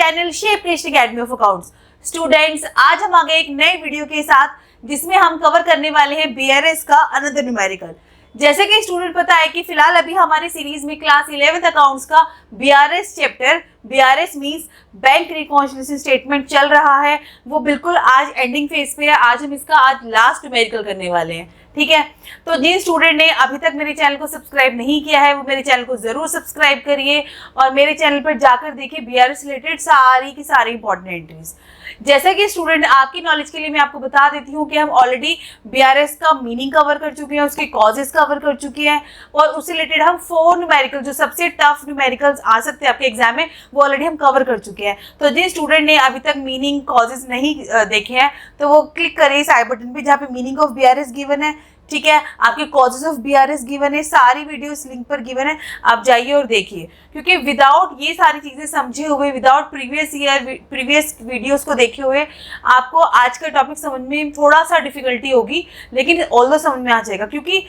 Channel shape creation academy of accounts. Students, आज हम आ गए एक नए वीडियो के साथ जिसमें हम कवर करने वाले हैं बीआरएस का अनदर न्यूमेरिकल। जैसे कि स्टूडेंट पता है कि फिलहाल अभी हमारे सीरीज में क्लास 11th अकाउंट्स का BRS chapter, BRS means bank reconciliation statement चल रहा है। वो बिल्कुल आज एंडिंग फेज पे है। आज हम इसका लास्ट न्यूमेरिकल करने वाले हैं, ठीक है। तो जिन स्टूडेंट ने अभी तक मेरे चैनल को सब्सक्राइब नहीं किया है वो मेरे चैनल को जरूर सब्सक्राइब करिए और मेरे चैनल पर जाकर देखिए बीआरएस रिलेटेड सारी की सारी इंपॉर्टेंट एंट्रीज। जैसे कि स्टूडेंट आपकी नॉलेज के लिए मैं आपको बता देती हूँ कि हम ऑलरेडी बीआरएस का मीनिंग कवर कर चुके हैं, उसके कॉजेस कवर कर चुके हैं और उससे रिलेटेड हम 4 न्यूमेरिकल जो सबसे टफ न्यूमेरिकल्स आ सकते हैं आपके एग्जाम में वो ऑलरेडी हम कवर कर चुके हैं। तो जिन स्टूडेंट ने अभी तक मीनिंग कॉजेस नहीं देखे हैं तो वो क्लिक करिए इस आई बटन पे जहाँ पे मीनिंग ऑफ बीआरएस गिवन है, ठीक है। आपके कॉजेस ऑफ बीआरएस गिवन है, सारी वीडियोस लिंक पर गिवन है, आप जाइए और देखिए। क्योंकि विदाउट ये सारी चीजें समझे हुए, विदाउट प्रीवियस वीडियोस को देखे हुए आपको आज का टॉपिक समझ में थोड़ा सा डिफिकल्टी होगी, लेकिन ऑल्दो समझ में आ जाएगा। क्योंकि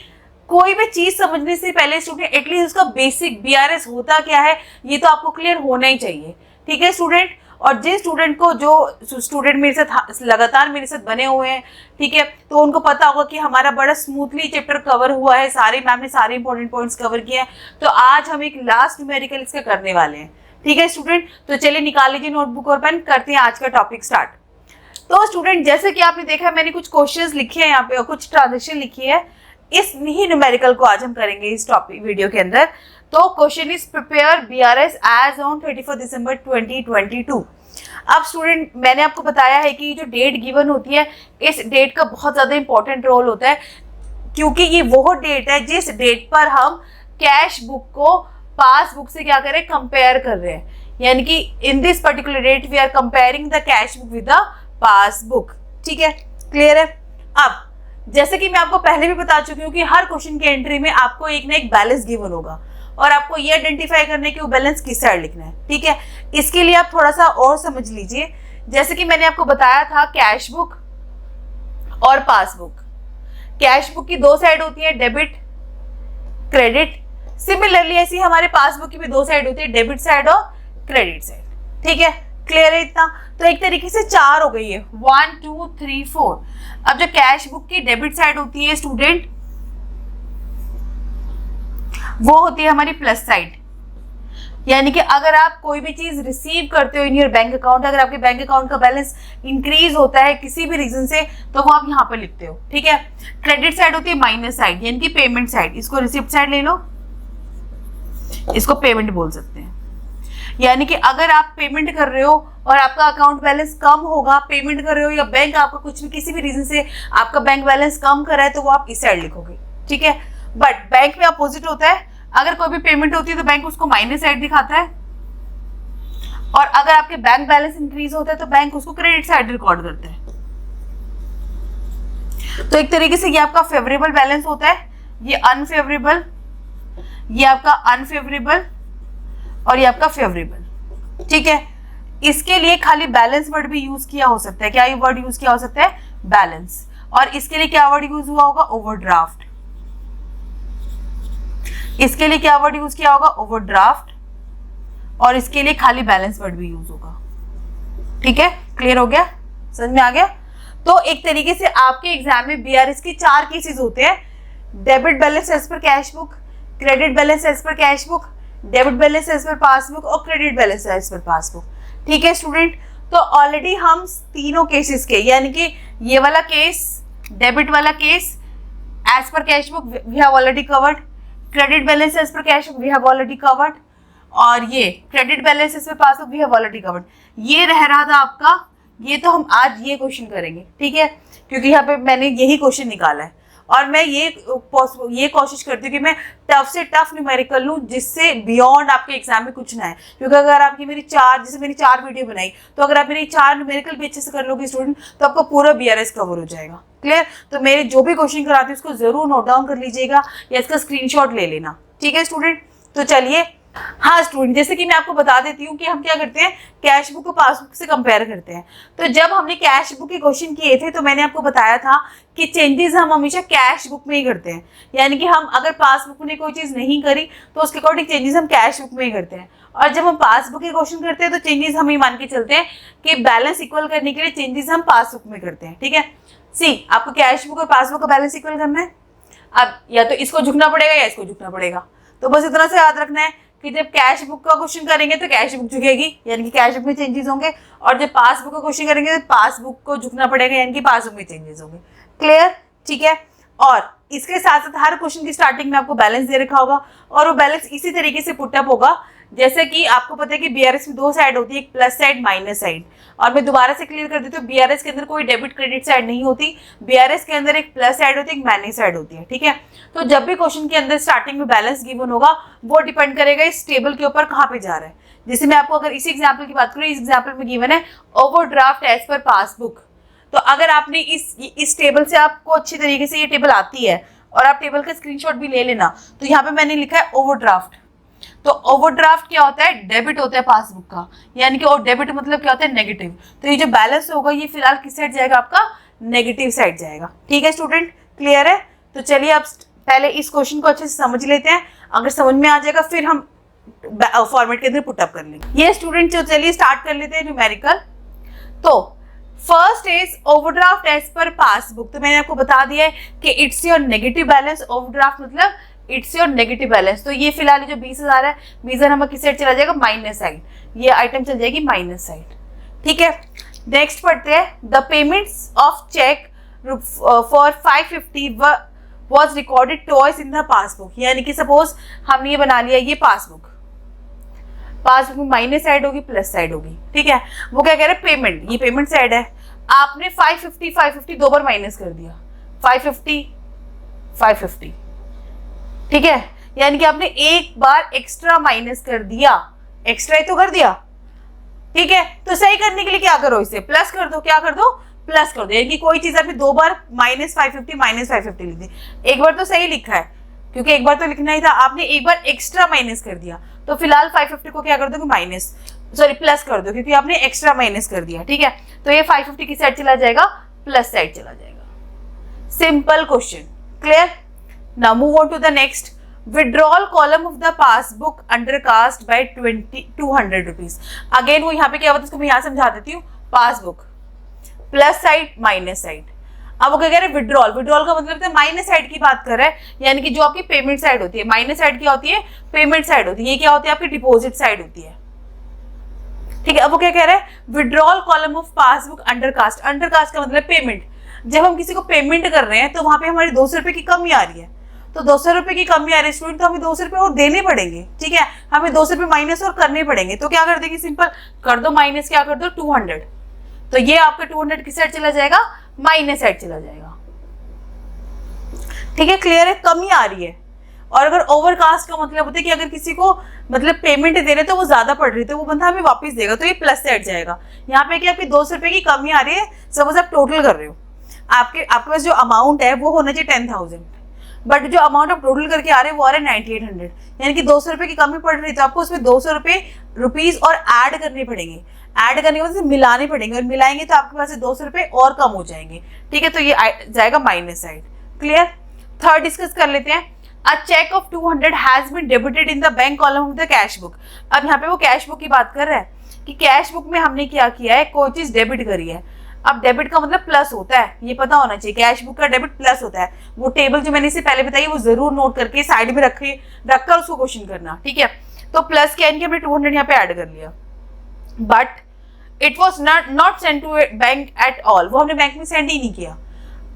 कोई भी चीज समझने से पहले स्टूडेंट एटलीस्ट उसका बेसिक बीआरएस होता क्या है ये तो आपको क्लियर होना ही चाहिए, ठीक है स्टूडेंट। और जिन स्टूडेंट को, जो स्टूडेंट मेरे साथ लगातार मेरे साथ बने हुए हैं, ठीक है, तो उनको पता होगा कि हमारा बड़ा स्मूथली चैप्टर कवर हुआ है, सारे मैम ने सारे इंपॉर्टेंट पॉइंट्स कवर किए हैं। तो आज हम एक लास्ट न्यूमेरिकल इसका करने वाले हैं, ठीक है स्टूडेंट। तो चलिए निकाल लीजिए नोटबुक और पेन, करते हैं आज का टॉपिक स्टार्ट। तो स्टूडेंट जैसे कि आपने देखा मैंने कुछ क्वेश्चंस लिखे हैं यहाँ पे, कुछ ट्रांजेक्शन लिखी है। इस ही न्यूमेरिकल को आज हम करेंगे इस टॉपिक वीडियो के अंदर। तो question is prepare BRS as on 31 December 2022। अब स्टूडेंट मैंने आपको बताया है कि जो डेट गिवन होती है इस डेट का बहुत ज़्यादा इंपॉर्टेंट रोल होता है, क्योंकि ये वो डेट है जिस डेट पर हम कैश बुक को पासबुक से क्या करें, कंपेयर कर रहे हैं। यानी कि in this particular date we are comparing the cash book with the passbook, ठीक है, क्लियर है। अब जैसे कि मैं आपको पहले भी बता चुकी हूँ कि हर क्वेश्चन की एंट्री में आपको एक ना एक बैलेंस गिवन होगा और आपको ये आइडेंटिफाई करना है कि वो बैलेंस किस साइड लिखना है, ठीक है। इसके लिए आप थोड़ा सा और समझ लीजिए। जैसे कि मैंने आपको बताया था कैश बुक और पासबुक, कैश बुक की 2 साइड होती है, डेबिट क्रेडिट। सिमिलरली ऐसी हमारे पासबुक की भी 2 साइड होती है, डेबिट साइड और क्रेडिट साइड, ठीक है, क्लियर है इतना। तो एक तरीके से 4 हो गई है, 1 2 3 4। अब जो कैश बुक की डेबिट साइड होती है स्टूडेंट वो होती है हमारी प्लस साइड। यानी कि अगर आप कोई भी चीज रिसीव करते हो इन योर बैंक अकाउंट, अगर आपके बैंक अकाउंट का बैलेंस इंक्रीज होता है किसी भी रीजन से तो वो आप यहाँ पर लिखते हो, ठीक है। क्रेडिट साइड होती है माइनस साइड, यानी कि पेमेंट साइड। इसको रिसिप्ट साइड ले लो, इसको पेमेंट बोल सकते हैं। यानी कि अगर आप पेमेंट कर रहे हो और आपका अकाउंट बैलेंस कम होगा, पेमेंट कर रहे हो या बैंक आपका कुछ भी किसी भी रीजन से आपका बैंक बैलेंस कम कर रहा है तो वो आप इस साइड लिखोगे, ठीक है। बट बैंक में अपोजिट होता है, अगर कोई भी पेमेंट होती है तो बैंक उसको माइनस साइड दिखाता है और अगर आपके बैंक बैलेंस इंक्रीज होता है तो बैंक उसको क्रेडिट साइड रिकॉर्ड करता है। तो एक तरीके से ये आपका फेवरेबल बैलेंस होता है, ये अनफेवरेबल, ये आपका अनफेवरेबल और ये आपका फेवरेबल, ठीक है। इसके लिए खाली बैलेंस वर्ड भी यूज किया हो सकता है। क्या ये वर्ड यूज किया हो सकता है? बैलेंस। और इसके लिए क्या वर्ड यूज हुआ होगा? ओवरड्राफ्ट। इसके लिए क्या वर्ड यूज किया होगा? ओवरड्राफ्ट। और इसके लिए खाली बैलेंस वर्ड भी यूज होगा, ठीक है, क्लियर हो गया, समझ में आ गया। तो एक तरीके से आपके एग्जाम में बीआरएस के 4 केसेस होते हैं, debit balance as per cash book, credit balance as per cash book, debit balance as per passbook और credit balance as per passbook, ठीक है स्टूडेंट। तो ऑलरेडी हम तीनों केसेस के, यानी कि ये वाला केस, डेबिट वाला case as per cash book we have already covered, credit balance as per cash book we have already covered, और ये credit balance as per passbook we have already covered. ये रह रहा था आपका, ये तो हम आज ये क्वेश्चन करेंगे, ठीक है, क्योंकि यहाँ पे मैंने यही क्वेश्चन निकाला है और मैं ये कोशिश करती हूँ कि मैं टफ से टफ न्यूमेरिकल लूँ जिससे बियॉन्ड आपके एग्जाम में कुछ ना है। क्योंकि अगर आपकी मेरी 4 वीडियो बनाई तो अगर आप मेरी 4 न्यूमेरिकल भी अच्छे से कर लोगे स्टूडेंट तो आपका पूरा बीआरएस कवर हो जाएगा, क्लियर। तो मेरे जो भी क्वेश्चन कराते हैं उसको जरूर नोट डाउन कर लीजिएगा या इसका स्क्रीनशॉट ले लेना, ठीक है स्टूडेंट। तो चलिए हाँ स्टूडेंट, जैसे कि मैं आपको बता देती हूँ कि हम क्या करते हैं, कैश बुक को पासबुक से कंपेयर करते हैं। तो जब हमने कैश बुक के क्वेश्चन किए थे तो मैंने आपको बताया था कि चेंजेस हम हमेशा कैश बुक में ही करते हैं, यानी कि हम अगर पासबुक ने कोई चीज़ नहीं करी तो उसके अकॉर्डिंग चेंजेस हम कैश बुक में ही करते हैं। और जब हम पासबुक के क्वेश्चन करते हैं तो चेंजेस हम ही मान के चलते हैं कि बैलेंस इक्वल करने के लिए चेंजेस हम पासबुक में करते हैं। ठीक है, सी आपको कैश बुक और पासबुक का बैलेंस इक्वल करना है। अब या तो इसको झुकना पड़ेगा या इसको झुकना पड़ेगा, तो बस इतना से याद रखना है कि जब कैश बुक का क्वेश्चन करेंगे तो कैश बुक झुकेगी, यानी कि कैश बुक में चेंजेस होंगे, और जब पासबुक का क्वेश्चन करेंगे तो पासबुक को झुकना पड़ेगा, यानी कि पासबुक में चेंजेस होंगे। क्लियर? ठीक है। और इसके साथ साथ हर क्वेश्चन की स्टार्टिंग में आपको बैलेंस दे रखा होगा, और वो बैलेंस इसी तरीके से पुटअप होगा जैसे कि आपको पता है कि बीआरएस में दो साइड होती है, एक प्लस साइड माइनस साइड। और मैं दोबारा से क्लियर कर देती हूँ, बीआरएस के अंदर कोई डेबिट क्रेडिट साइड नहीं होती, बीआरएस के अंदर एक प्लस साइड होती है, एक माइनस साइड होती है। ठीक है, तो जब भी क्वेश्चन के अंदर स्टार्टिंग में बैलेंस गिवन होगा वो डिपेंड करेगा इस टेबल के ऊपर कहाँ पे जा रहा है। जैसे मैं आपको अगर इसी एग्जाम्पल की बात करूँ, इस एग्जाम्पल में गिवन है ओवरड्राफ्ट एज पर पासबुक। तो अगर आपने इस टेबल से आपको अच्छी तरीके से ये टेबल आती है और आप टेबल का स्क्रीनशॉट भी ले लेना, तो यहाँ पे मैंने लिखा है ओवरड्राफ्ट। तो ओवरड्राफ्ट क्या होता है? डेबिट होता है पासबुक का, यानी कि और डेबिट मतलब क्या होता है? नेगेटिव। तो ये जो बैलेंस होगा ये फिलहाल किस साइड जाएगा? आपका नेगेटिव साइड जाएगा। ठीक है स्टूडेंट, क्लियर है? तो चलिए अब पहले इस क्वेश्चन को अच्छे से समझ लेते हैं, अगर समझ में आ जाएगा फिर हम फॉर्मेट के अंदर पुटअप कर लेंगे। ये स्टूडेंट जो चलिए स्टार्ट कर लेते हैं न्यूमेरिकल। तो first is overdraft as per passbook. तो मैंने आपको बता दिया है कि it's your negative balance. Overdraft मतलब इट्स योर नेगेटिव बैलेंस। तो ये फिलहाल जो 20,000 है, 20,000 हमें किस साइड चला जाएगा? Minus side. ये आइटम चल जाएगी माइनस साइड। ठीक है, नेक्स्ट पढ़ते हैं। The payments of cheque for 550 was recorded twice in the passbook. यानी कि सपोज हमने ये बना लिया, ये पासबुक में माइनस साइड होगी, प्लस साइड होगी। ठीक है, वो क्या कह रहे हैं? पेमेंट, ये पेमेंट साइड है। आपने 550 दो बार माइनस कर दिया, 550। ठीक है, यानी कि आपने एक बार एक्स्ट्रा माइनस कर दिया, एक्स्ट्रा ही तो कर दिया। ठीक है, तो सही करने के लिए क्या करो? इसे प्लस कर दो। क्या कर दो? प्लस कर दो। यानी कि कोई चीज आपने दो बार -550 लिख दी, एक बार तो सही लिखा है क्योंकि एक बार तो लिखना ही था, आपने एक बार एक्स्ट्रा माइनस कर दिया। तो फिलहाल 550 को क्या कर दो? प्लस कर दो, क्योंकि आपने एक्स्ट्रा माइनस कर दिया। ठीक है, तो ये 550 की साइड चला जाएगा, प्लस साइड चला जाएगा। Simple question, clear? Now move on to the next. Withdrawal column of the passbook undercast by 200 rupees. Again वो यहाँ पे क्या होता है उसको मैं यहाँ समझा देती हूँ। Passbook plus side minus side. अब वो क्या कह रहे हैं? विड्रॉल। विड्रॉल का मतलब है माइनस साइड की बात कर रहा है, यानी कि जो आपकी पेमेंट साइड होती है। माइनस साइड क्या होती है? पेमेंट साइड होती है। ये क्या होती है? आपकी डिपॉजिट साइड होती है। ठीक है, अब वो क्या कह रहा है? Withdrawal column of passbook undercast. Undercast का मतलब पेमेंट। जब हम किसी को पेमेंट कर रहे हैं तो वहां पे हमारी 200 रुपए की कमी आ रही है, तो 200 रुपए की कमी आ रही है स्टूडेंट, तो हमें 200 रुपए और देने पड़ेंगे। ठीक है, हमें 200 रुपए माइनस और करने पड़ेंगे। तो क्या कर देंगे? सिंपल कर दो माइनस, क्या कर दो? 200। तो ये आपका 200 किस साइड चला जाएगा? माइनस साइड चला जाएगा। ठीक है, क्लियर है? कमी आ रही है। और अगर ओवरकास्ट का मतलब होता है कि अगर किसी को मतलब पेमेंट दे रहे तो वो ज्यादा पड़ रही है तो वो बंदा हमें वापस देगा, तो ये प्लस साइड जाएगा। यहाँ पे कि आपकी 200 रुपए की कमी आ रही है, सपोज आप टोटल कर रहे हो, आपके पास जो अमाउंट है वो होना चाहिए 10,000, बट जो अमाउंट आप टोटल करके आ रहे हैं वो आ रहे हैं 9800, यानी कि 200 रुपए की कमी पड़ रही है, तो आपको उसमें 200 रुपीज और ऐड करने पड़ेंगे। ऐड करने के बाद मिलाने पड़ेंगे, और मिलाएंगे तो आपके पास से 200 रुपए और कम हो जाएंगे। ठीक है, तो ये जाएगा minus side. Clear? Third discuss कर लेते हैं। A check of 200 has been debited in the bank column of the cash book। अब यहाँ पे वो कैश बुक की बात कर रहा है कि कैश बुक में हमने क्या किया है? कोई चीज डेबिट करी है। अब डेबिट का मतलब प्लस होता है, ये पता होना चाहिए। कैश बुक का डेबिट प्लस होता है। वो टेबल जो मैंने इससे पहले बताई वो जरूर नोट करके साइड में रखकर उसको क्वेश्चन करना। ठीक है, तो प्लस क्या है कि हमने 200 यहाँ पे ऐड कर लिया, but it was not send to bank at all. वो हमने बैंक में सेंड ही नहीं किया।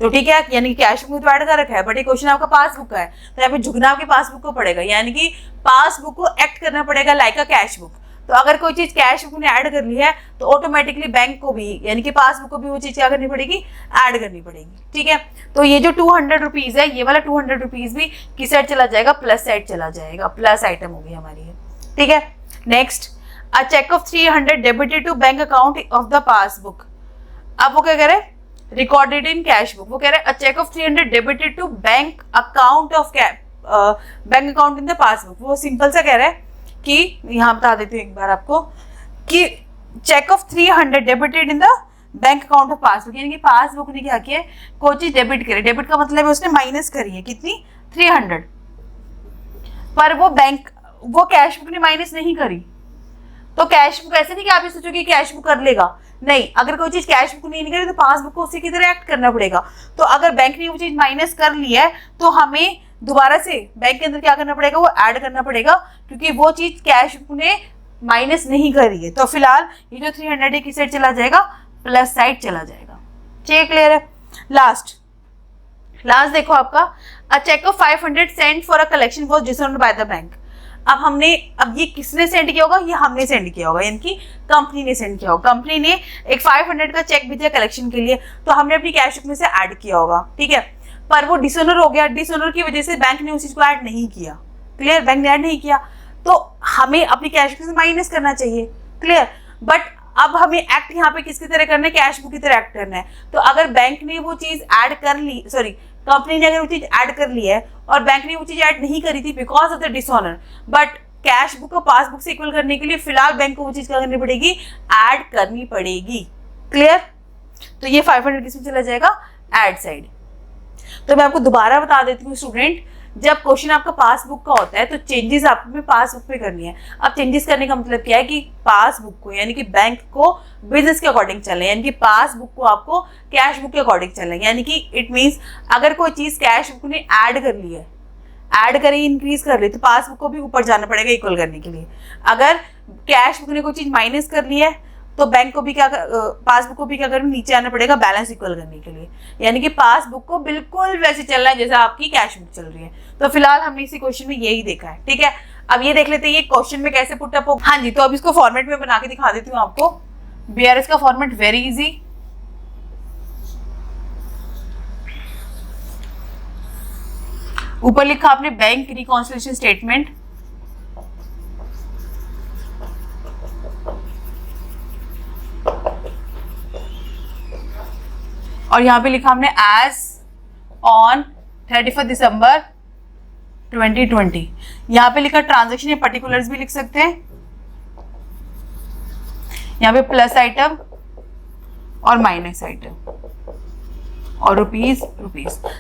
तो ठीक है, यानी कि कैश बुक में तो ऐड कर रखा है, बट ये क्वेश्चन आपका पासबुक का है, तो यहाँ पे झुकना आपकी पासबुक को पड़ेगा, यानी कि पासबुक को एक्ट करना पड़ेगा लाइक अ कैश बुक। तो अगर कोई चीज कैश बुक ने ऐड कर ली है तो ऑटोमेटिकली बैंक को भी यानी कि पासबुक को भी वो चीज क्या करनी पड़ेगी? ऐड करनी पड़ेगी। ठीक है, तो ये जो 200 रुपीज है, ये वाला 200 रुपीज भी किस साइड चला जाएगा? प्लस साइड चला जाएगा। प्लस आइटम होगी हमारी। ठीक है, next. A cheque of 300 debited to bank account of the passbook. अब वो क्या कह रहे हैं? Recorded in cash book. वो कह रहे हैं a cheque of 300 debited to bank account of bank account in the passbook. वो सिंपल सा कह रहा है कि यहाँ बता देती हूँ एक बार आपको कि cheque of 300 debited in the bank account of passbook, यानी कि पासबुक ने क्या किया है, कोई चीज डेबिट करी। डेबिट का मतलब है उसने माइनस करी है, कितनी, 300, पर वो कैश बुक ने माइनस नहीं करी। तो कैश बुक ऐसे नहीं कि आप ये सोचो कि कैश बुक कर लेगा, नहीं, अगर कोई चीज कैश बुक नहीं करी तो पासबुक को उसी की तरह एक्ट करना पड़ेगा। तो अगर बैंक ने वो चीज माइनस कर ली है तो हमें दोबारा से बैंक के अंदर क्या करना पड़ेगा, वो ऐड करना पड़ेगा, क्योंकि वो चीज कैश बुक ने माइनस नहीं करी है। तो फिलहाल ये जो 300 है किस साइड चला जाएगा, प्लस साइड चला जाएगा। ठीक, क्लियर है। लास्ट देखो आपका, a cheque of 500 send for a collection was dishonoured by the bank. अब ये किसने सेंड किया होगा, ये हमने सेंड किया होगा, यानी कि कंपनी ने सेंड किया होगा। कंपनी ने एक 500 का चेक भेजा कलेक्शन के लिए, तो हमने अपनी कैश बुक में से ऐड किया होगा, ठीक है, पर वो डिसऑनर हो गया। डिसऑनर की वजह से बैंक ने उस चीज को ऐड नहीं किया, क्लियर, बैंक ने ऐड नहीं किया, तो हमें अपनी कैश बुक से माइनस करना चाहिए, क्लियर। बट अब हमें एक्ट यहाँ पे किसकी तरह करना है, कैश बुक की तरह एक्ट करना है। तो अगर बैंक ने वो चीज ऐड कर ली, सॉरी, कंपनी ने अगर वो चीज ऐड कर ली है और बैंक ने वो चीज ऐड नहीं करी थी because of the dishonour, but cash book को पासबुक से इक्वल करने के लिए फिलहाल बैंक को वो चीज क्या करनी पड़ेगी, ऐड करनी पड़ेगी, क्लियर। तो ये 500 किसमें चला जाएगा, ऐड साइड। तो मैं आपको दोबारा बता देती हूँ स्टूडेंट, जब क्वेश्चन आपका पासबुक का होता है तो चेंजेस आपको पासबुक में करनी है। अब चेंजेस करने का मतलब क्या है कि पासबुक को, यानी कि बैंक को बिजनेस के अकॉर्डिंग चलना, यानी कि पासबुक को आपको कैश बुक के अकॉर्डिंग चलना, यानी कि इट मीन्स अगर कोई चीज कैश बुक ने ऐड कर ली है, ऐड करी, इंक्रीज कर ली, तो पासबुक को भी ऊपर जाना पड़ेगा इक्वल करने के लिए। अगर कैश बुक ने कोई चीज माइनस कर ली है तो बैंक को भी पासबुक को भी क्या करना, नीचे आना पड़ेगा बैलेंस इक्वल करने के लिए, यानी कि पासबुक को बिल्कुल वैसे चलना है जैसा आपकी कैश बुक चल रही है। तो फिलहाल हमने इसी क्वेश्चन में यही देखा है, ठीक है। अब ये देख लेते हैं ये क्वेश्चन में कैसे पुट अप हो। हाँ जी, तो अब इसको फॉर्मेट में बना के दिखा देती हूँ आपको। बीआरएस का फॉर्मेट वेरी इजी, ऊपर लिखा आपने बैंक रिकॉन्सिलिएशन स्टेटमेंट, और यहां पे लिखा हमने एज ऑन 31 दिसंबर 2020। यहां पे लिखा ट्रांजैक्शन या पर्टिकुलर्स भी लिख सकते हैं, यहां पे प्लस आइटम और माइनस आइटम और रुपीस।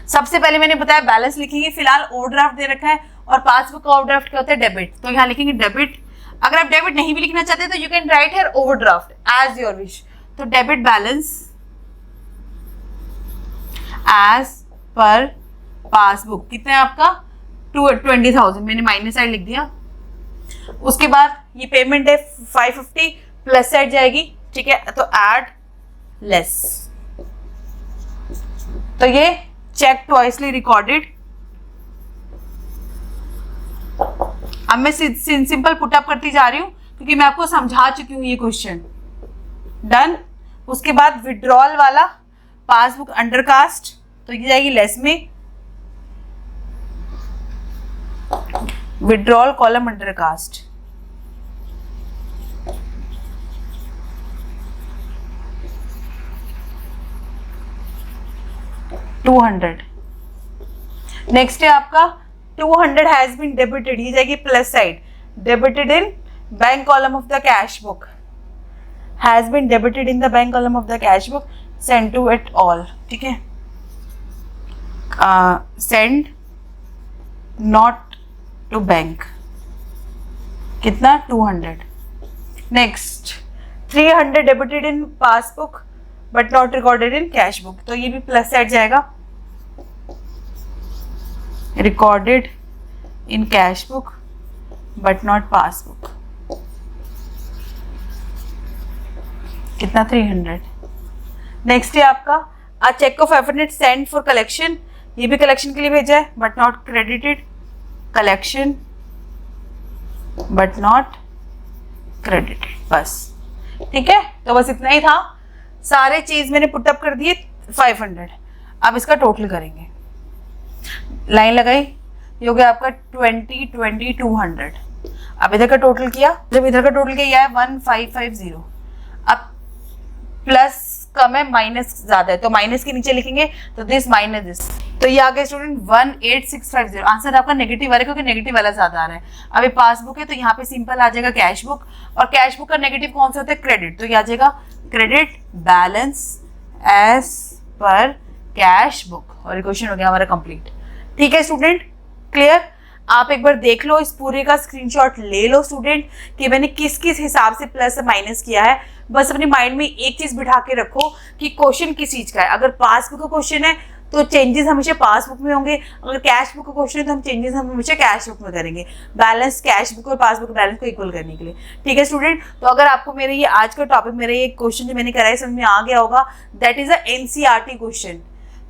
सबसे पहले मैंने बताया बैलेंस लिखेंगे, फिलहाल ओवरड्राफ्ट दे रखा है और पासबुक का ओवरड्राफ्ट क्या होता है, डेबिट, तो यहाँ लिखेंगे डेबिट। अगर आप डेबिट नहीं भी लिखना चाहते तो you can write here overdraft as your wish. तो debit balance as per passbook कितना है आपका, 20,000, मैंने माइनस साइड लिख दिया। उसके बाद ये पेमेंट है 550, प्लस साइड जाएगी, ठीक है, तो ऐड लेस। तो ये चेक ट्वाइसली रिकॉर्डेड। अब मैं सिंपल पुटअप करती जा रही हूं क्योंकि मैं आपको समझा चुकी हूं ये क्वेश्चन। डन। उसके बाद विड्रॉल वाला पासबुक अंडरकास्ट, तो ये जाएगी लेस में, विड्रॉल कॉलम अंडरकास्ट। $200। नेक्स्ट है आपका 200 हैज बीन डेबिटेड, ये जाएगी plus side, debited in bank column of the cash book, has been debited in the bank column of the cash book, send to it all, ठीक है, send not to bank, कितना, 200। Next 300 debited in passbook but not recorded in cash book, तो ये भी plus side जाएगा, recorded in cash book but not passbook, कितना, 300। Next है आपका a cheque of 500 send for collection, ये भी कलेक्शन के लिए भेजा है but not credited, collection but not credited, बस, ठीक है। तो बस इतना ही था, सारे चीज मैंने पुटअप कर दिए 500। अब इसका टोटल करेंगे, लाइन लगाई, ये हो गया आपका 20, 20, 200। अब इधर का टोटल किया, जब इधर का टोटल किया है 1550, अब प्लस कम है, माइनस ज्यादा है, तो माइनस के नीचे लिखेंगे तो दिस माइनस दिस। तो ये आ गया स्टूडेंट 18650। आंसर आपका नेगेटिव वाला क्योंकि नेगेटिव वाला ज्यादा आ रहा है। अभी पासबुक है तो यहाँ पे सिंपल आ जाएगा कैश बुक, और कैश बुक का नेगेटिव कौन सा होता है? क्रेडिट। तो ये आ जाएगा credit balance as per cash book, और ये क्वेश्चन हो गया हमारा कंप्लीट। ठीक है स्टूडेंट, क्लियर? आप एक बार देख लो, इस पूरे का स्क्रीनशॉट ले लो स्टूडेंट कि मैंने किस किस हिसाब से प्लस माइनस किया है। बस अपने माइंड में एक चीज बिठा के रखो कि क्वेश्चन किस चीज का है। अगर पासबुक का क्वेश्चन है तो चेंजेस हमेशा पासबुक में होंगे, अगर कैश बुक का क्वेश्चन है तो हम चेंजेस हम हमेशा कैश बुक में करेंगे, बैलेंस कैश बुक और पासबुक बैलेंस को इक्वल करने के लिए। ठीक है स्टूडेंट, तो अगर आपको मेरे ये आज का टॉपिक, मेरे ये क्वेश्चन जो मैंने कराया समझ में आ गया होगा, that is a NCERT question.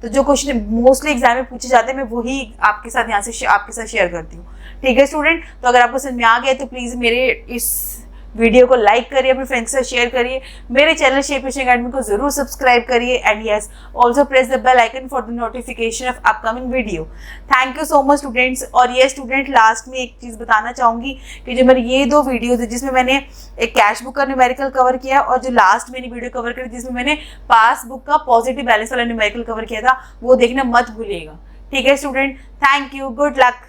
तो जो क्वेश्चन मोस्टली एग्जाम में पूछे जाते हैं मैं वही आपके साथ यहाँ से आपके साथ शेयर करती हूँ। ठीक है स्टूडेंट, तो अगर आपको समझ में आ गया तो प्लीज मेरे इस वीडियो को लाइक करिए, अपने फ्रेंड्स के साथ शेयर करिए, मेरे चैनल शेप एजुकेशन अकेडमी को जरूर सब्सक्राइब करिए, and yes also press the bell icon for the notification of upcoming video. Thank you so much students. और ये स्टूडेंट लास्ट में एक चीज बताना चाहूंगी कि जो मेरी ये 2 वीडियोज है जिसमें मैंने एक कैश बुक का न्यूमेरिकल कवर किया और जो लास्ट मैंने वीडियो कवर करी जिसमें मैंने पासबुक का पॉजिटिव बैलेंस वाला न्यूमेरिकल कवर किया था, वो देखना मत भूलिएगा। ठीक है student, thank you, good luck.